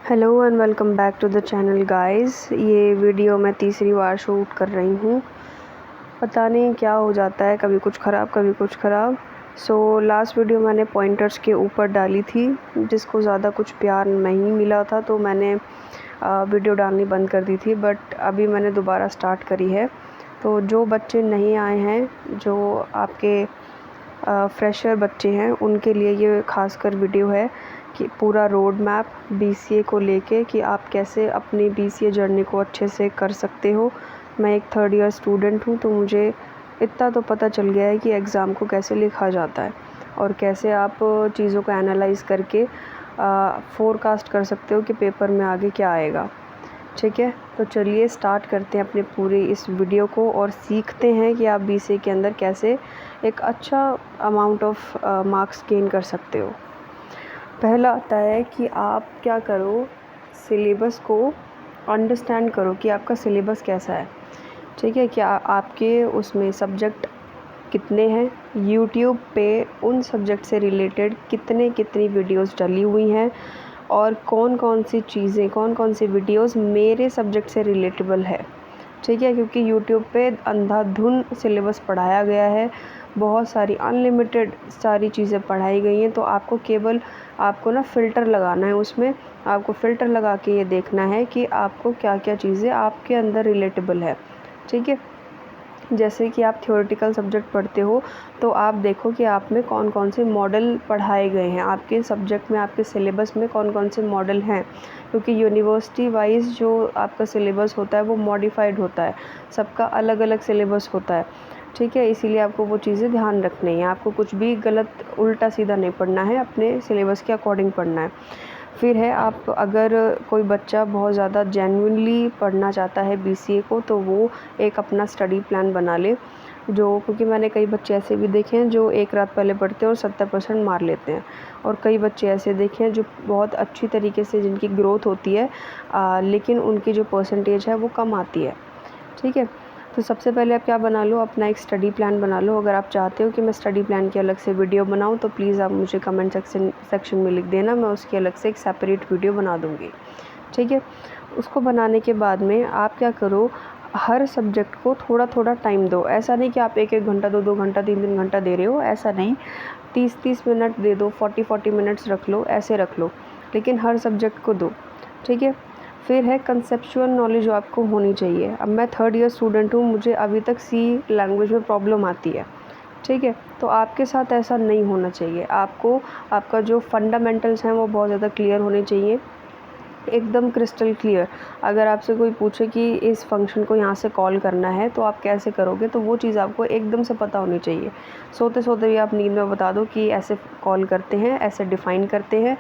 Hello and welcome back to the channel guys. ये video मैं तीसरी बार शूट कर रही हूँ। पता नहीं क्या हो जाता है, कभी कुछ ख़राब कभी कुछ ख़राब। लास्ट वीडियो मैंने पॉइंटर्स के ऊपर डाली थी, जिसको ज़्यादा कुछ प्यार नहीं मिला था, तो मैंने वीडियो डालनी बंद कर दी थी। बट अभी मैंने दोबारा स्टार्ट करी है। तो जो बच्चे नहीं आए हैं, जो आपके फ्रेशर बच्चे हैं, उनके लिए ये खासकर वीडियो है कि पूरा रोड मैप बीसीए को लेके कि आप कैसे अपनी बीसीए जर्नी को अच्छे से कर सकते हो। मैं एक थर्ड ईयर स्टूडेंट हूँ, तो मुझे इतना तो पता चल गया है कि एग्ज़ाम को कैसे लिखा जाता है और कैसे आप चीज़ों को एनालाइज करके फोरकास्ट कर सकते हो कि पेपर में आगे क्या आएगा। ठीक है, तो चलिए स्टार्ट करते हैं अपने पूरे इस वीडियो को और सीखते हैं कि आप बीसीए के अंदर कैसे एक अच्छा अमाउंट ऑफ मार्क्स गेन कर सकते हो। पहला आता है कि आप क्या करो, सिलेबस को अंडरस्टैंड करो कि आपका सिलेबस कैसा है। ठीक है, क्या आपके उसमें सब्जेक्ट कितने हैं, यूट्यूब पे उन सब्जेक्ट से रिलेटेड कितनी वीडियोस डली हुई हैं और कौन कौन सी चीज़ें, कौन कौन सी वीडियोस मेरे सब्जेक्ट से रिलेटेबल है। ठीक है, क्योंकि यूट्यूब पे अंधाधुन सिलेबस पढ़ाया गया है, बहुत सारी अनलिमिटेड सारी चीज़ें पढ़ाई गई हैं। तो आपको ना फ़िल्टर लगाना है, उसमें आपको फ़िल्टर लगा के ये देखना है कि आपको क्या क्या चीज़ें आपके अंदर रिलेटेबल है। ठीक है, जैसे कि आप थ्योरेटिकल सब्जेक्ट पढ़ते हो, तो आप देखो कि आप में कौन कौन से मॉडल पढ़ाए गए हैं, आपके सब्जेक्ट में, आपके सिलेबस में कौन कौन से मॉडल हैं। क्योंकि यूनिवर्सिटी वाइज जो आपका सिलेबस होता है वो मॉडिफाइड होता है, सबका अलग अलग सिलेबस होता है। ठीक है, इसीलिए आपको वो चीज़ें ध्यान रखनी है। आपको कुछ भी गलत उल्टा सीधा नहीं पढ़ना है, अपने सिलेबस के अकॉर्डिंग पढ़ना है। फिर है, आप अगर कोई बच्चा बहुत ज़्यादा जेन्युइनली पढ़ना चाहता है बीसीए को, तो वो एक अपना स्टडी प्लान बना ले। क्योंकि मैंने कई बच्चे ऐसे भी देखे हैं जो एक रात पहले पढ़ते हैं और 70% मार लेते हैं, और कई बच्चे ऐसे देखे हैं जो बहुत अच्छी तरीके से जिनकी ग्रोथ होती है, लेकिन उनकी जो परसेंटेज है वो कम आती है। ठीक है, तो सबसे पहले आप क्या बना लो, अपना एक स्टडी प्लान बना लो। अगर आप चाहते हो कि मैं स्टडी प्लान की अलग से वीडियो बनाऊं, तो प्लीज़ आप मुझे कमेंट सेक्शन में लिख देना, मैं उसकी अलग से एक सेपरेट वीडियो बना दूंगी। ठीक है, उसको बनाने के बाद में आप क्या करो, हर सब्जेक्ट को थोड़ा थोड़ा टाइम दो। ऐसा नहीं कि आप एक एक घंटा, 2 घंटा, 3 घंटा दे रहे हो, ऐसा नहीं। 30 मिनट दे दो, 40 मिनट्स रख लो, ऐसे रख लो, लेकिन हर सब्जेक्ट को दो। ठीक है, फिर है कंसेप्चुअल नॉलेज आपको होनी चाहिए। अब मैं थर्ड ईयर स्टूडेंट हूँ, मुझे अभी तक सी लैंग्वेज में प्रॉब्लम आती है। ठीक है, तो आपके साथ ऐसा नहीं होना चाहिए। आपको आपका जो फंडामेंटल्स हैं वो बहुत ज़्यादा क्लियर होने चाहिए, एकदम क्रिस्टल क्लियर। अगर आपसे कोई पूछे कि इस फंक्शन को यहाँ से कॉल करना है तो आप कैसे करोगे, तो वो चीज़ आपको एकदम से पता होनी चाहिए। सोते सोते भी आप नींद में बता दो कि ऐसे कॉल करते हैं, ऐसे डिफ़ाइन करते हैं।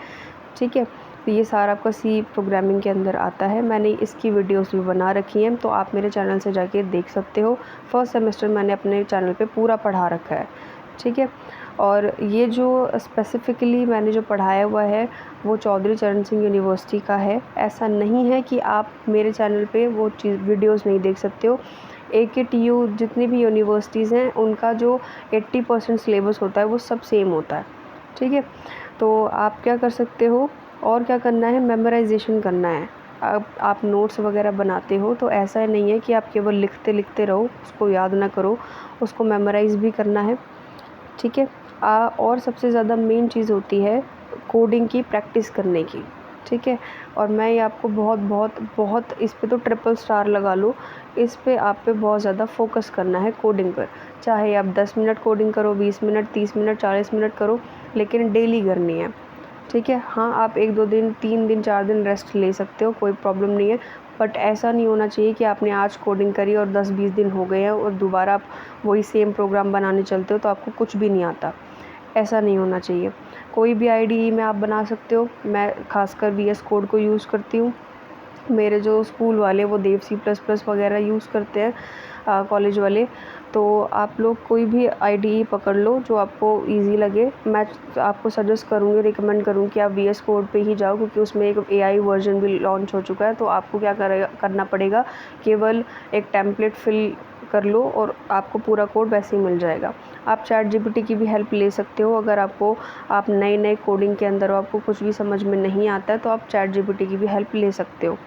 ठीक है, तो ये सारा आपका सी प्रोग्रामिंग के अंदर आता है। मैंने इसकी वीडियोस भी बना रखी हैं, तो आप मेरे चैनल से जाके देख सकते हो। फर्स्ट सेमेस्टर मैंने अपने चैनल पे पूरा पढ़ा रखा है। ठीक है, और ये जो स्पेसिफ़िकली मैंने जो पढ़ाया हुआ है वो चौधरी चरण सिंह यूनिवर्सिटी का है। ऐसा नहीं है कि आप मेरे चैनल पे वो चीज़ वीडियोस नहीं देख सकते हो। AKTU जितनी भी यूनिवर्सिटीज़ हैं, उनका जो 80% सिलेबस होता है वो सब सेम होता है। ठीक है, तो आप क्या कर सकते हो, और क्या करना है, मेमोराइजेशन करना है। अब आप नोट्स वगैरह बनाते हो, तो ऐसा नहीं है कि आप केवल लिखते लिखते रहो, उसको याद ना करो, उसको मेमोराइज़ भी करना है। ठीक है, और सबसे ज़्यादा मेन चीज़ होती है कोडिंग की प्रैक्टिस करने की। ठीक है, और मैं ये आपको बहुत बहुत बहुत इस पे तो ट्रिपल स्टार लगा लो, इस पे आप पे बहुत ज़्यादा फोकस करना है कोडिंग पर। चाहे आप 10 मिनट कोडिंग करो, 20 मिनट, 30 मिनट, 40 मिनट करो, लेकिन डेली करनी है। ठीक है, हाँ, आप 1-2 दिन, 3 दिन, 4 दिन रेस्ट ले सकते हो, कोई प्रॉब्लम नहीं है। बट ऐसा नहीं होना चाहिए कि आपने आज कोडिंग करी और 10-20 दिन हो गए हैं और दोबारा आप वही सेम प्रोग्राम बनाने चलते हो तो आपको कुछ भी नहीं आता। ऐसा नहीं होना चाहिए। कोई भी IDE में आप बना सकते हो। मैं खासकर VS कोड को यूज़ करती हूँ। मेरे जो स्कूल वाले वो देव C++ वगैरह यूज़ करते हैं, कॉलेज वाले। तो आप लोग कोई भी IDE पकड़ लो जो आपको इजी लगे। मैं आपको सजेस्ट करूँगी, रिकमेंड करूँ कि आप VS कोड पे ही जाओ, क्योंकि उसमें एक AI वर्जन भी लॉन्च हो चुका है। तो आपको क्या करना पड़ेगा, केवल एक टेम्पलेट फिल कर लो और आपको पूरा कोड वैसे ही मिल जाएगा। आप चैट जीपीटी की भी हेल्प ले सकते हो। अगर आप नए कोडिंग के अंदर हो, आपको कुछ भी समझ में नहीं आता है, तो आप चैट जीपीटी की भी हेल्प ले सकते हो।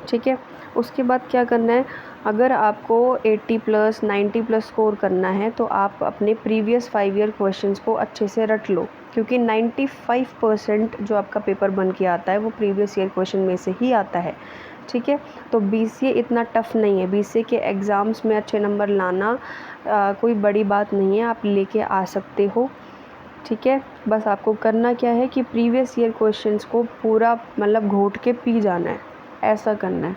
ठीक है, उसके बाद क्या करना है, अगर आपको 80+ 90+ स्कोर करना है तो आप अपने प्रीवियस 5 ईयर क्वेश्चंस को अच्छे से रट लो, क्योंकि 95% जो आपका पेपर बन के आता है वो प्रीवियस ईयर क्वेश्चन में से ही आता है। ठीक है, तो बीसीए इतना टफ़ नहीं है। बीसीए के एग्ज़ाम्स में अच्छे नंबर लाना कोई बड़ी बात नहीं है, आप लेके आ सकते हो। ठीक है, बस आपको करना क्या है कि प्रीवियस ईयर क्वेश्चंस को पूरा मतलब घोट के पी जाना है, ऐसा करना है।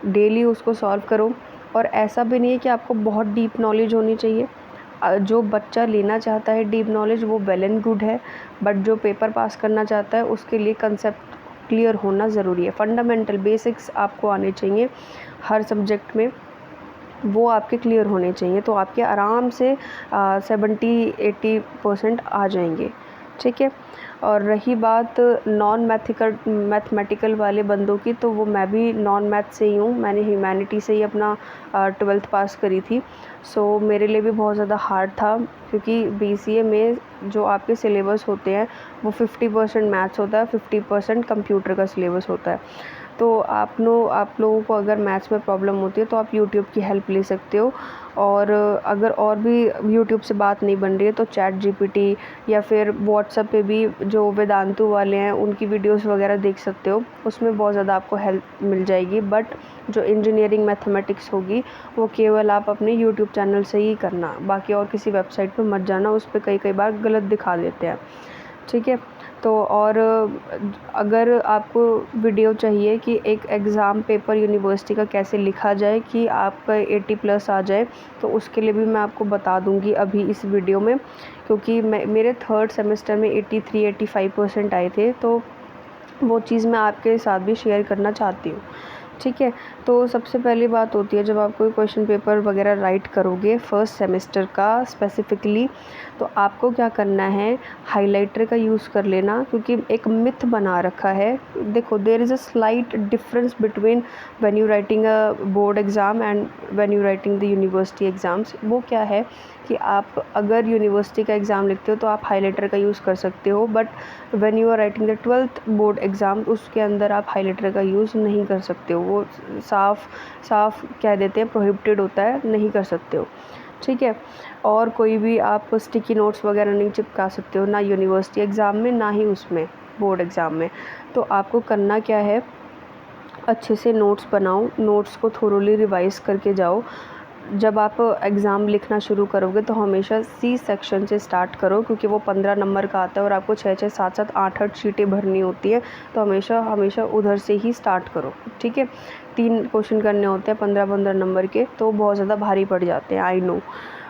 डेली उसको सॉल्व करो। और ऐसा भी नहीं है कि आपको बहुत डीप नॉलेज होनी चाहिए। जो बच्चा लेना चाहता है डीप नॉलेज वो वेल एंड गुड है, बट जो पेपर पास करना चाहता है उसके लिए कंसेप्ट क्लियर होना ज़रूरी है। फंडामेंटल बेसिक्स आपको आने चाहिए हर सब्जेक्ट में, वो आपके क्लियर होने चाहिए, तो आपके आराम से 70-80% आ जाएंगे। ठीक है, और रही बात नॉन मैथमेटिकल वाले बंदों की, तो वो मैं भी नॉन मैथ से ही हूँ। मैंने ह्यूमैनिटी से ही अपना 12th पास करी थी। सो मेरे लिए भी बहुत ज़्यादा हार्ड था, क्योंकि बीसीए में जो आपके सिलेबस होते हैं वो 50% मैथ्स होता है, 50% कंप्यूटर का सिलेबस होता है। तो आप लोगों को अगर मैथ्स में प्रॉब्लम होती है तो आप यूट्यूब की हेल्प ले सकते हो। और अगर और भी यूट्यूब से बात नहीं बन रही है तो चैट जीपीटी या फिर व्हाट्सएप पे भी जो वेदांतु वाले हैं उनकी वीडियोस वगैरह देख सकते हो, उसमें बहुत ज़्यादा आपको हेल्प मिल जाएगी। बट जो इंजीनियरिंग मैथमेटिक्स होगी वो केवल आप अपने यूट्यूब चैनल से ही करना, बाकी और किसी वेबसाइट पर मत जाना, उस पर कई बार गलत दिखा देते हैं। ठीक है, तो और अगर आपको वीडियो चाहिए कि एक एग्ज़ाम पेपर यूनिवर्सिटी का कैसे लिखा जाए कि आपका 80+ आ जाए, तो उसके लिए भी मैं आपको बता दूंगी अभी इस वीडियो में, क्योंकि मेरे 3rd सेमेस्टर में 83-85% आए थे, तो वो चीज़ मैं आपके साथ भी शेयर करना चाहती हूँ। ठीक है, तो सबसे पहली बात होती है जब आप कोई क्वेश्चन पेपर वगैरह राइट करोगे फर्स्ट सेमेस्टर का स्पेसिफ़िकली, तो आपको क्या करना है, हाइलाइटर का यूज़ कर लेना, क्योंकि एक मिथ बना रखा है। देखो, there is a slight difference between when you writing a board exam and when you writing the university exams. वो क्या है कि आप अगर यूनिवर्सिटी का एग्ज़ाम लिखते हो तो आप हाइलाइटर का यूज़ कर सकते हो, but when you are writing the 12th board exam उसके अंदर आप हाइलाइटर का यूज़ नहीं कर सकते हो। वो साफ कह देते हैं प्रोहिबिटेड होता है, नहीं कर सकते हो। ठीक है, और कोई भी आप स्टिकी नोट्स वगैरह नहीं चिपका सकते हो, ना यूनिवर्सिटी एग्ज़ाम में ना ही उसमें बोर्ड एग्ज़ाम में। तो आपको करना क्या है, अच्छे से नोट्स बनाओ, नोट्स को थोरोली रिवाइज़ करके जाओ। जब आप एग्ज़ाम लिखना शुरू करोगे तो हमेशा सी सेक्शन से स्टार्ट करो, क्योंकि वो 15 नंबर का आता है और आपको 6-6 7-7 8-8 शीटें भरनी होती है, तो हमेशा उधर से ही स्टार्ट करो। ठीक है, 3 क्वेश्चन करने होते हैं 15-15 नंबर के, तो बहुत ज़्यादा भारी पड़ जाते हैं, आई नो।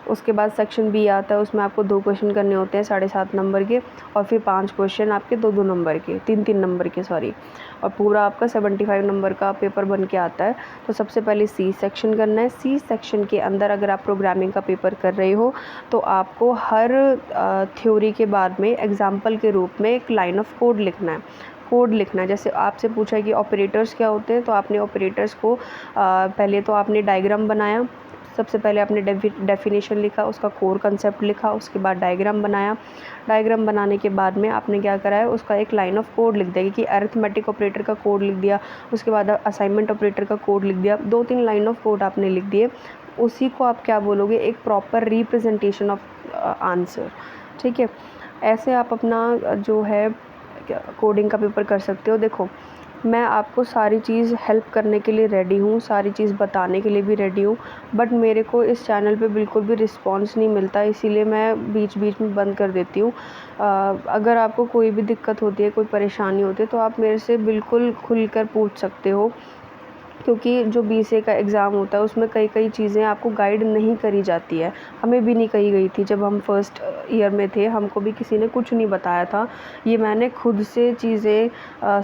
उसके बाद सेक्शन बी आता है, उसमें आपको 2 क्वेश्चन करने होते हैं 7.5 नंबर के, और फिर 5 क्वेश्चन आपके 2-2 नंबर के, 3-3 नंबर के सॉरी, और पूरा आपका 75 नंबर का पेपर बन के आता है। तो सबसे पहले सी सेक्शन करना है। सी सेक्शन के अंदर अगर आप प्रोग्रामिंग का पेपर कर रहे हो तो आपको हर थ्योरी के बाद में एग्जाम्पल के रूप में एक लाइन ऑफ कोड लिखना है। जैसे आपसे पूछा है कि ऑपरेटर्स क्या होते हैं, तो आपने ऑपरेटर्स को पहले तो आपने डायग्राम बनाया, सबसे पहले आपने डेफिनेशन लिखा, उसका कोर कंसेप्ट लिखा, उसके बाद डायग्राम बनाया। डायग्राम बनाने के बाद में आपने क्या करा है, उसका एक लाइन ऑफ कोड लिख दिया कि अरिथमेटिक ऑपरेटर का कोड लिख दिया, उसके बाद असाइनमेंट ऑपरेटर का कोड लिख दिया, 2-3 लाइन ऑफ कोड आपने लिख दिए। उसी को आप क्या बोलोगे, एक प्रॉपर रिप्रेजेंटेशन ऑफ आंसर। ठीक है, ऐसे आप अपना जो है कोडिंग का पेपर कर सकते हो। देखो, मैं आपको सारी चीज़ हेल्प करने के लिए रेडी हूँ, सारी चीज़ बताने के लिए भी रेडी हूँ, बट मेरे को इस चैनल पे बिल्कुल भी रिस्पांस नहीं मिलता, इसीलिए मैं बीच बीच में बंद कर देती हूँ। अगर आपको कोई भी दिक्कत होती है, कोई परेशानी होती है, तो आप मेरे से बिल्कुल खुलकर पूछ सकते हो, क्योंकि जो बीसीए का एग्ज़ाम होता है उसमें कई चीज़ें आपको गाइड नहीं करी जाती है। हमें भी नहीं कही गई थी जब हम फर्स्ट ईयर में थे, हमको भी किसी ने कुछ नहीं बताया था। ये मैंने खुद से चीज़ें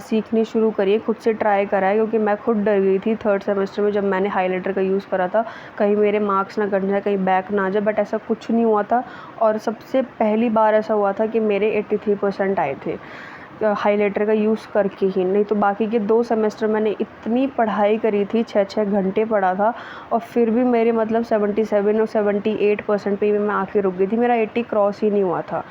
सीखनी शुरू करी है, खुद से ट्राई करा है, क्योंकि मैं खुद डर गई थी 3rd सेमेस्टर में जब मैंने हाइलाइटर का यूज़ करा था, कहीं मेरे मार्क्स ना कट जाए, कहीं बैक ना आ जाए, बट ऐसा कुछ नहीं हुआ था। और सबसे पहली बार ऐसा हुआ था कि मेरे 83% आए थे। हाइलाइटर का यूज़ करके ही, नहीं तो बाकी के 2 सेमेस्टर मैंने इतनी पढ़ाई करी थी, 6-6 घंटे पढ़ा था और फिर भी मेरे मतलब 77 और 78% पे ही मैं आके रुक गई थी, मेरा 80 क्रॉस ही नहीं हुआ था।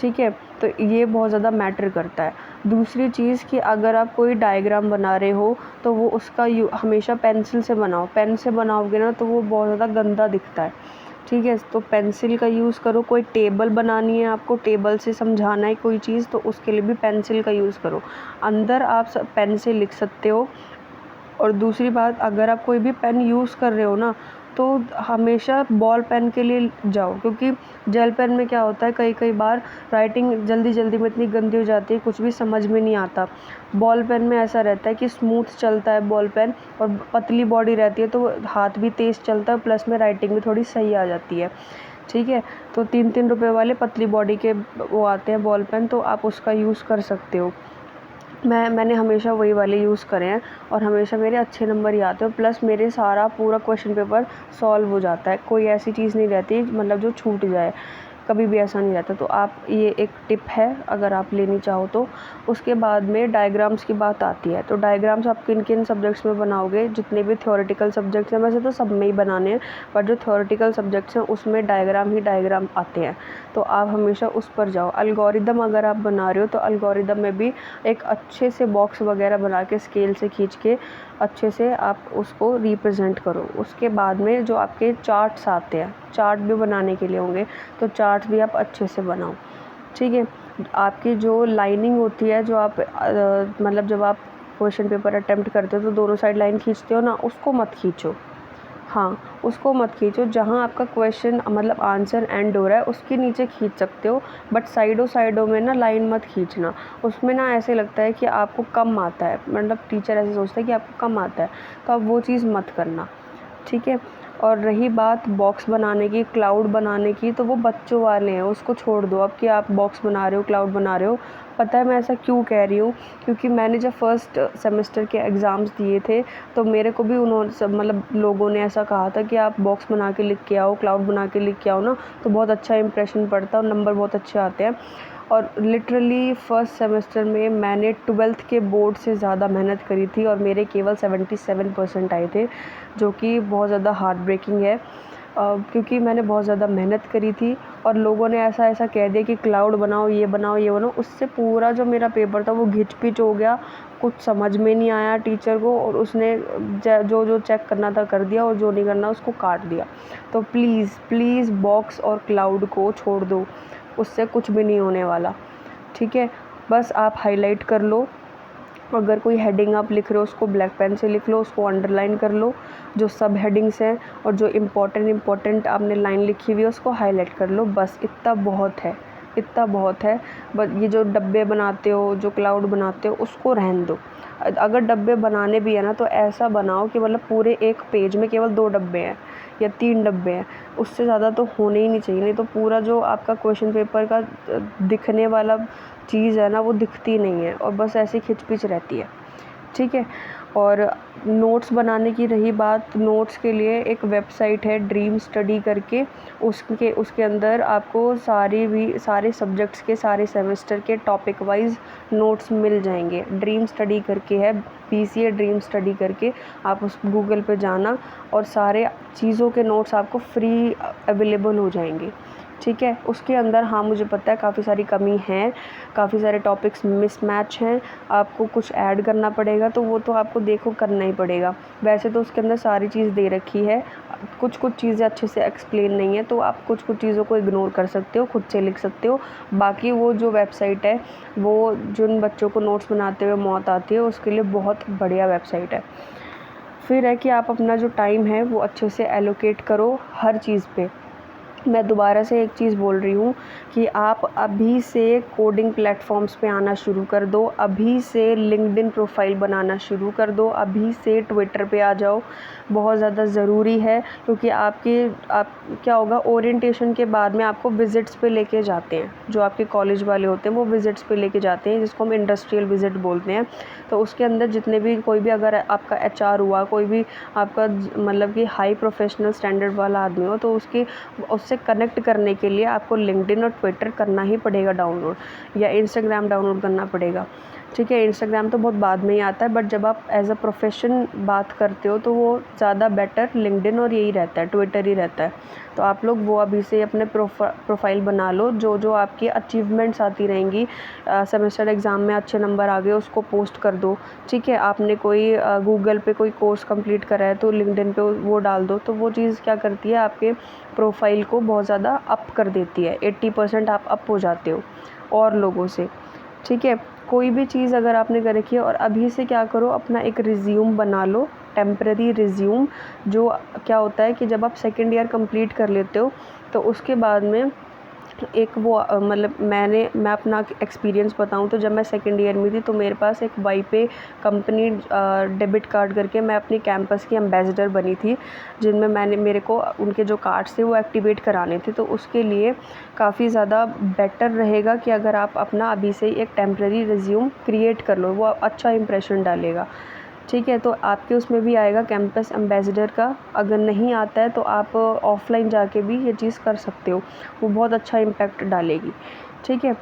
ठीक है, तो ये बहुत ज़्यादा मैटर करता है। दूसरी चीज़ कि अगर आप कोई डायग्राम बना रहे हो तो वो उसका हमेशा पेंसिल से बनाओ, पेन से बनाओगे ना तो वो बहुत ज़्यादा गंदा दिखता है। ठीक है, तो पेंसिल का यूज़ करो। कोई टेबल बनानी है आपको, टेबल से समझाना है कोई चीज़, तो उसके लिए भी पेंसिल का यूज़ करो। अंदर आप पेन से लिख सकते हो। और दूसरी बात, अगर आप कोई भी पेन यूज़ कर रहे हो ना तो हमेशा बॉल पेन के लिए जाओ, क्योंकि जेल पेन में क्या होता है, कई कई बार राइटिंग जल्दी जल्दी में इतनी गंदी हो जाती है, कुछ भी समझ में नहीं आता। बॉल पेन में ऐसा रहता है कि स्मूथ चलता है बॉल पेन, और पतली बॉडी रहती है तो हाथ भी तेज़ चलता है, प्लस में राइटिंग भी थोड़ी सही आ जाती है। ठीक है, तो 3-3 रुपए वाले पतली बॉडी के वो आते हैं बॉल पेन, तो आप उसका यूज़ कर सकते हो। मैंने हमेशा वही वाले यूज़ करे हैं और हमेशा मेरे अच्छे नंबर ही आते हैं, प्लस मेरे सारा पूरा क्वेश्चन पेपर सॉल्व हो जाता है, कोई ऐसी चीज़ नहीं रहती मतलब जो छूट जाए, कभी भी ऐसा नहीं रहता। तो आप, ये एक टिप है अगर आप लेनी चाहो तो। उसके बाद में डायग्राम्स की बात आती है, तो डायग्राम्स आप किन किन सब्जेक्ट्स में बनाओगे, जितने भी थ्योरेटिकल सब्जेक्ट्स हैं, वैसे तो सब में ही बनाने हैं, बट जो थ्योरेटिकल सब्जेक्ट्स हैं उसमें डायग्राम ही डायग्राम आते हैं, तो आप हमेशा उस पर जाओ। एल्गोरिदम अगर आप बना रहे हो तो एल्गोरिदम में भी एक अच्छे से बॉक्स वगैरह बना के स्केल से खींच के अच्छे से आप उसको रिप्रेजेंट करो। उसके बाद में जो आपके चार्ट्स आते हैं, चार्ट भी बनाने के लिए होंगे, तो चार्ट भी आप अच्छे से बनाओ। ठीक है, आपकी जो लाइनिंग होती है, जो आप मतलब जब आप क्वेश्चन पेपर अटेम्प्ट करते हो तो दोनों साइड लाइन खींचते हो ना, उसको मत खींचो। हाँ, उसको मत खींचो, जहाँ आपका क्वेश्चन मतलब आंसर एंड हो रहा है उसके नीचे खींच सकते हो, बट साइडों में ना लाइन मत खींचना। उसमें ना ऐसे लगता है कि आपको कम आता है, मतलब टीचर ऐसे सोचता है कि आपको कम आता है, तो आप वो चीज़ मत करना। ठीक है, और रही बात बॉक्स बनाने की, क्लाउड बनाने की, तो वो बच्चों वाले हैं, उसको छोड़ दो। अब कि आप बॉक्स बना रहे हो, क्लाउड बना रहे हो, पता है मैं ऐसा क्यों कह रही हूँ, क्योंकि मैंने जब फर्स्ट सेमेस्टर के एग्ज़ाम्स दिए थे तो मेरे को भी उन्होंने मतलब लोगों ने ऐसा कहा था कि आप बॉक्स बना के लिख के आओ, क्लाउड बना के लिख के आओ ना, तो बहुत अच्छा इंप्रेशन पड़ता है और नंबर बहुत अच्छे आते हैं। और लिटरली फर्स्ट सेमेस्टर में मैंने 12th के बोर्ड से ज़्यादा मेहनत करी थी और मेरे केवल 77% आए थे, जो कि बहुत ज़्यादा हार्ट ब्रेकिंग है, क्योंकि मैंने बहुत ज़्यादा मेहनत करी थी और लोगों ने ऐसा ऐसा कह दिया कि क्लाउड बनाओ, ये बनाओ, ये बनाओ। उससे पूरा जो मेरा पेपर था वो घिच पिच हो गया, कुछ समझ में नहीं आया टीचर को, और उसने जो जो चेक करना था कर दिया और जो नहीं करना उसको काट दिया। तो प्लीज़ प्लीज़ बॉक्स और क्लाउड को छोड़ दो, उससे कुछ भी नहीं होने वाला। ठीक है, बस आप हाईलाइट कर लो, अगर कोई हेडिंग आप लिख रहे हो उसको ब्लैक पेन से लिख लो, उसको अंडरलाइन कर लो, जो सब हेडिंग्स हैं और जो इम्पोर्टेंट आपने लाइन लिखी हुई है उसको हाईलाइट कर लो, बस इतना बहुत है, इतना बहुत है। बस ये जो डब्बे बनाते हो, जो क्लाउड बनाते हो, उसको रहने दो। अगर डब्बे बनाने भी है ना तो ऐसा बनाओ कि मतलब पूरे एक पेज में केवल 2 डब्बे हैं या 3 डब्बे हैं, उससे ज़्यादा तो होने ही नहीं चाहिए, नहीं तो पूरा जो आपका क्वेश्चन पेपर का दिखने वाला चीज़ है ना वो दिखती नहीं है और बस ऐसे खिचपिच रहती है। ठीक है, और नोट्स बनाने की रही बात, नोट्स के लिए एक वेबसाइट है ड्रीम स्टडी करके, उसके अंदर आपको सारे सब्जेक्ट्स के, सारे सेमेस्टर के टॉपिक वाइज नोट्स मिल जाएंगे। ड्रीम स्टडी करके है, PCA ड्रीम स्टडी करके, आप उस गूगल पे जाना और सारे चीज़ों के नोट्स आपको फ्री अवेलेबल हो जाएंगे। ठीक है, उसके अंदर हाँ मुझे पता है काफ़ी सारी कमी है, काफ़ी सारे टॉपिक्स मिसमैच हैं, आपको कुछ ऐड करना पड़ेगा, तो वो तो आपको देखो करना ही पड़ेगा। वैसे तो उसके अंदर सारी चीज़ दे रखी है, कुछ चीज़ें अच्छे से एक्सप्लेन नहीं है, तो आप कुछ चीज़ों को इग्नोर कर सकते हो, खुद से लिख सकते हो। बाकी वो जो वेबसाइट है वो जिन बच्चों को नोट्स बनाते हुए मौत आती है उसके लिए बहुत बढ़िया वेबसाइट है। फिर है कि आप अपना जो टाइम है वो अच्छे से एलोकेट करो हर चीज़ पे। मैं दोबारा से एक चीज़ बोल रही हूँ कि आप अभी से कोडिंग प्लेटफॉर्म्स पे आना शुरू कर दो, अभी से लिंक्डइन प्रोफाइल बनाना शुरू कर दो, अभी से ट्विटर पे आ जाओ, बहुत ज़्यादा ज़रूरी है। क्योंकि आप क्या होगा, ओरिएंटेशन के बाद में आपको विज़िट्स पे लेके जाते हैं, जो आपके कॉलेज वाले होते हैं वो विज़िट्स पे लेके जाते हैं, जिसको हम इंडस्ट्रियल विज़िट बोलते हैं। तो उसके अंदर जितने भी कोई भी अगर आपका HR हुआ, कोई भी आपका मतलब कि हाई प्रोफेशनल स्टैंडर्ड वाला आदमी हो, तो उससे से कनेक्ट करने के लिए आपको लिंक्डइन और ट्विटर करना ही पड़ेगा डाउनलोड, या इंस्टाग्राम डाउनलोड करना पड़ेगा। ठीक है, इंस्टाग्राम तो बहुत बाद में ही आता है, बट जब आप एज अ प्रोफेशन बात करते हो तो वो ज़्यादा बेटर लिंक्डइन और यही रहता है, ट्विटर ही रहता है। तो आप लोग वो अभी से अपने प्रोफाइल बना लो, जो जो आपकी अचीवमेंट्स आती रहेंगी, सेमेस्टर एग्ज़ाम में अच्छे नंबर आ गए उसको पोस्ट कर दो। ठीक है, आपने कोई गूगल पे कोई कोर्स कंप्लीट करा है तो लिंक्डइन पे वो डाल दो। तो वो चीज़ क्या करती है, आपके प्रोफाइल को बहुत ज़्यादा अप कर देती है, 80% आप अप हो जाते हो और लोगों से। ठीक है, कोई भी चीज़ अगर आपने कर रखी है, और अभी से क्या करो, अपना एक रिज्यूम बना लो, टेम्पररी रिज्यूम। जो क्या होता है कि जब आप सेकेंड ईयर कंप्लीट कर लेते हो तो उसके बाद में एक वो मतलब मैं अपना एक्सपीरियंस बताऊं तो जब मैं सेकेंड ईयर में थी तो मेरे पास एक वाईपे कंपनी डेबिट कार्ड करके मैं अपनी कैंपस की एम्बेसडर बनी थी, जिनमें मेरे को उनके जो कार्ड्स थे वो एक्टिवेट कराने थे। तो उसके लिए काफ़ी ज़्यादा बेटर रहेगा कि अगर आप अपना अभी से एक टेम्प्रेरी रिज्यूम क्रिएट कर लो, वो अच्छा इंप्रेशन डालेगा। ठीक है, तो आपके उसमें भी आएगा कैंपस एम्बेसडर का। अगर नहीं आता है तो आप ऑफ़लाइन जाके भी ये चीज़ कर सकते हो, वो बहुत अच्छा इम्पैक्ट डालेगी। ठीक है,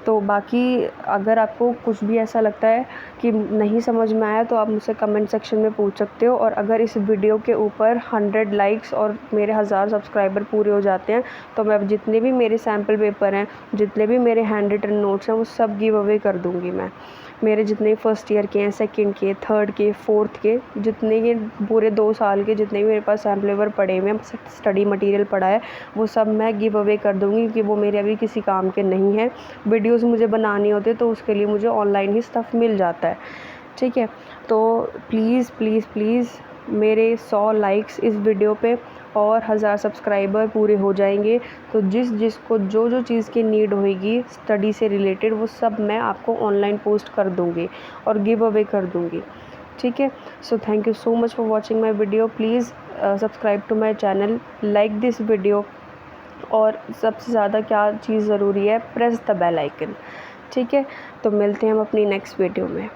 तो बाकी अगर आपको कुछ भी ऐसा लगता है कि नहीं समझ में आया तो आप मुझसे कमेंट सेक्शन में पूछ सकते हो। और अगर इस वीडियो के ऊपर 100 लाइक्स और मेरे 1000 सब्सक्राइबर पूरे हो जाते हैं तो मैं जितने भी मेरे सैम्पल पेपर हैं, जितने भी मेरे हैंड रिटन नोट्स हैं, वो सब गिव अवे कर दूँगी मैं। मेरे जितने फर्स्ट ईयर के हैं, सेकंड के, थर्ड के, फोर्थ के, जितने के पूरे 2 साल के जितने भी मेरे पास सैम्पल पेपर पड़े हुए हैं, स्टडी मटेरियल पड़ा है, वो सब मैं गिव अवे कर दूँगी, क्योंकि वो मेरे अभी किसी काम के नहीं हैं। वीडियोज़ मुझे बनानी होती है तो उसके लिए मुझे ऑनलाइन ही स्टफ़ मिल जाता है। ठीक है, तो प्लीज़ प्लीज़ प्लीज़ मेरे 100 लाइक्स इस वीडियो पे और 1000 सब्सक्राइबर पूरे हो जाएंगे तो जिसको जो जो चीज़ की नीड होएगी स्टडी से रिलेटेड, वो सब मैं आपको ऑनलाइन पोस्ट कर दूँगी और गिव अवे कर दूँगी। ठीक है, so thank you so much for watching my video. Please subscribe to my channel, like this video, और सबसे ज़्यादा क्या चीज़ ज़रूरी है, प्रेस द बेल आइकन। ठीक है, तो मिलते हैं हम अपनी नेक्स्ट वीडियो में।